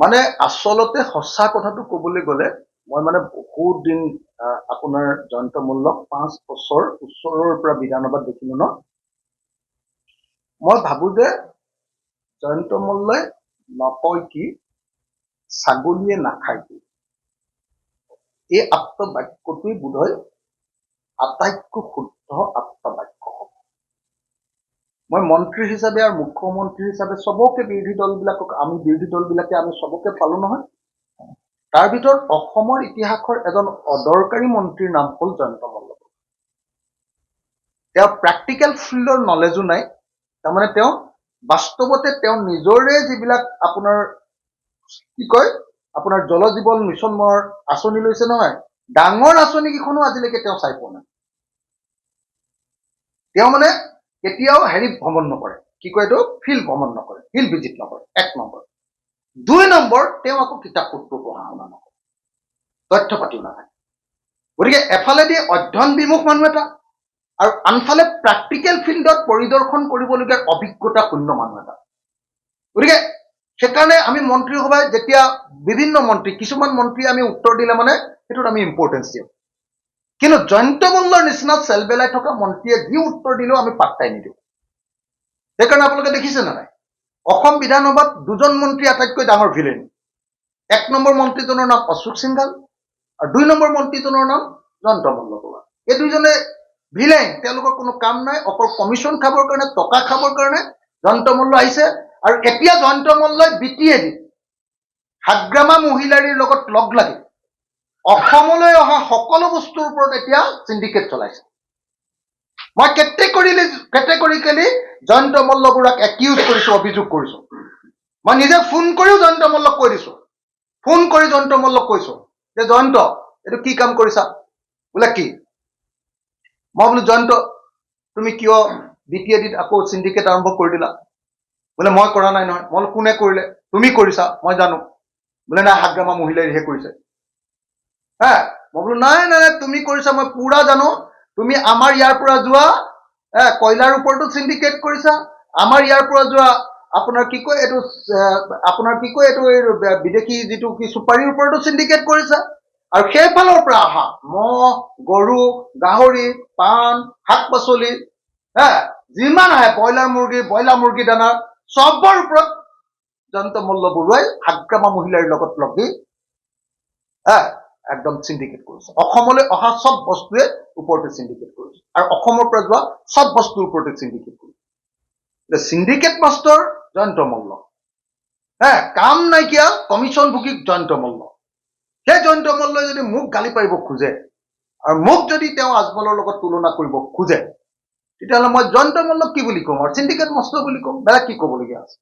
মানে আচলতে সঁচা কথাটো ক'বলৈ গ'লে মই মানে বহুত দিন আপোনাৰ জয়ন্ত মল্লক 5 বছৰ ওচৰৰ পৰা বিধানসভাত দেখিলো ন। মই ভাবো যে জয়ন্ত মল্লই নকয় কি ছাগলীয়ে নাখায় কি, এই আপ্তবাক্যটোৱেই বোধহয় আটাইতকৈ শুদ্ধ আপ্তবাক্য হ'ব। মই মন্ত্ৰী হিচাপে আৰু মুখ্যমন্ত্ৰী হিচাপে চবকে বিৰোধী দলবিলাকক আমি চবকে পালো নহয়। তাৰ ভিতৰত অসমৰ ইতিহাসৰ এজন অদৰকাৰী মন্ত্ৰীৰ নাম হ'ল জয়ন্ত মল্ল। তেওঁ প্ৰেক্টিকেল ফিল্ডৰ নলেজো নাই, তাৰমানে তেওঁ বাস্তৱতে তেওঁ নিজৰে যিবিলাক আপোনাৰ কি কয় আপোনাৰ জল জীৱন মিছনৰ আঁচনি লৈছে নহয়, ডাঙৰ আঁচনি কেইখনো আজিলৈকে তেওঁ চাই পোৱা নাই। তেওঁ মানে কেতিয়াও ভ্ৰমণ নকৰে, কি কয় এইটো ফিল্ড ভ্ৰমণ নকৰে, ফিল্ড ভিজিট নকৰে, 1 নম্বৰ। 2 নম্বৰ, তেওঁ আকৌ কিতাপ পত্ৰ পঢ়া শুনা নকৰে, তথ্য পাতিও নাথাকে। গতিকে এফালেদি অধ্যয়ন বিমুখ মানুহ এটা আৰু আনফালে প্ৰেক্টিকেল ফিল্ডত পৰিদৰ্শন কৰিবলগীয়া অভিজ্ঞতা শূন্য মানুহ এটা। গতিকে সেইকাৰণে আমি মন্ত্ৰীসভাই যেতিয়া বিভিন্ন মন্ত্ৰী, কিছুমান মন্ত্ৰী আমি উত্তৰ দিলে মানে সেইটোত আমি ইম্পৰ্টেঞ্চ দিওঁ, কিন্তু জয়ন্ত মল্লৰ নিচিনা চেল বেলাই থকা মন্ত্ৰীয়ে যি উত্তৰ দিলেও আমি পাত্তাই নিদিওঁ। সেইকাৰণে আপোনালোকে দেখিছে নে নাই, অসম বিধানসভাত 2জন মন্ত্ৰী আটাইতকৈ ডাঙৰ ভিলেন। 1 নম্বৰ মন্ত্ৰীজনৰ নাম অশোক সিংঘাল আৰু 2 নম্বৰ মন্ত্ৰীজনৰ নাম জয়ন্ত মল্ল বৰুৱা। এই 2জনে ভিলেন, তেওঁলোকৰ কোনো কাম নাই, অকল কমিশ্যন খাবৰ কাৰণে, টকা খাবৰ কাৰণে জয়ন্ত মল্ল আহিছে। আৰু এতিয়া জয়ন্ত মল্লই BTAD হাগ্ৰামা মহিলাৰীৰ লগত লগ লাগি অসমলৈ অহা সকলো বস্তুৰ ওপৰত এতিয়া চিণ্ডিকেট চলাইছে। মই কেটেগৰিকেলি জয়ন্ত মল্ল বৰুৱাক একিউজ কৰিছো, অভিযোগ কৰিছো। মই নিজে ফোন কৰিও জয়ন্ত মল্লক কৈ দিছো, ফোন কৰি জয়ন্ত মল্লক কৈছো যে জয়ন্ত এইটো কি কাম কৰিছা? বোলে কি? মই বোলো জয়ন্ত তুমি কিয় BTADত আকৌ চিণ্ডিকেট আৰম্ভ কৰি দিলা? বোলে মই কৰা নাই নহয়। মই কোনে কৰিলে? তুমি কৰিছা, মই জানো। বোলে নাই, হাগ্ৰামা মহিলাৰীহে কৰিছে। হ্যাঁ, মই বোলো নাই নাই তুমি কৰিছা, মই পুৰা জানো। তুমি আমাৰ ইয়াৰ পৰা যোৱা কয়লাৰ ওপৰতো চিণ্ডিকেট কৰিছা, আমাৰ ইয়াৰ পৰা যোৱা আপোনাৰ কি কয় এইটো বিদেশী যিটো কি চুপাৰীৰ ওপৰতো চিণ্ডিকেট কৰিছা। আৰু সেইফালৰ পৰা অহা মহ, গৰু, গাহৰি, পাণ, শাক পাচলি, যিমান আহে ব্ৰইলাৰ মুৰ্গী দানা, চবৰ ওপৰত জয়ন্ত মল্ল বৰুৱাই হাগ্ৰামা মহিলাৰ লগত লাগি একদম চিণ্ডিকেট কৰিছে। অসমলৈ অহা চব বস্তুৱে ওপৰতে চিণ্ডিকেট কৰিছে, আৰু অসমৰ পৰা যোৱা চব বস্তুৰ ওপৰতে চিণ্ডিকেট কৰিছে। চিণ্ডিকেট মাষ্টৰ জয়ন্ত মল্ল, কাম নাইকিয়া কমিশ্যন ভোগী জয়ন্ত মল্ল। সেই জয়ন্ত মল্লই যদি মোক গালি পাৰিব খোজে আৰু মোক যদি তেওঁ আজমলৰ লগত তুলনা কৰিব খোজে, তেতিয়াহ'লে মই জয়ন্ত মল্লক কি বুলি ক'ম? আৰু চিণ্ডিকেট মাষ্টৰ বুলি ক'ম, বেলেগ কি ক'বলগীয়া আছে?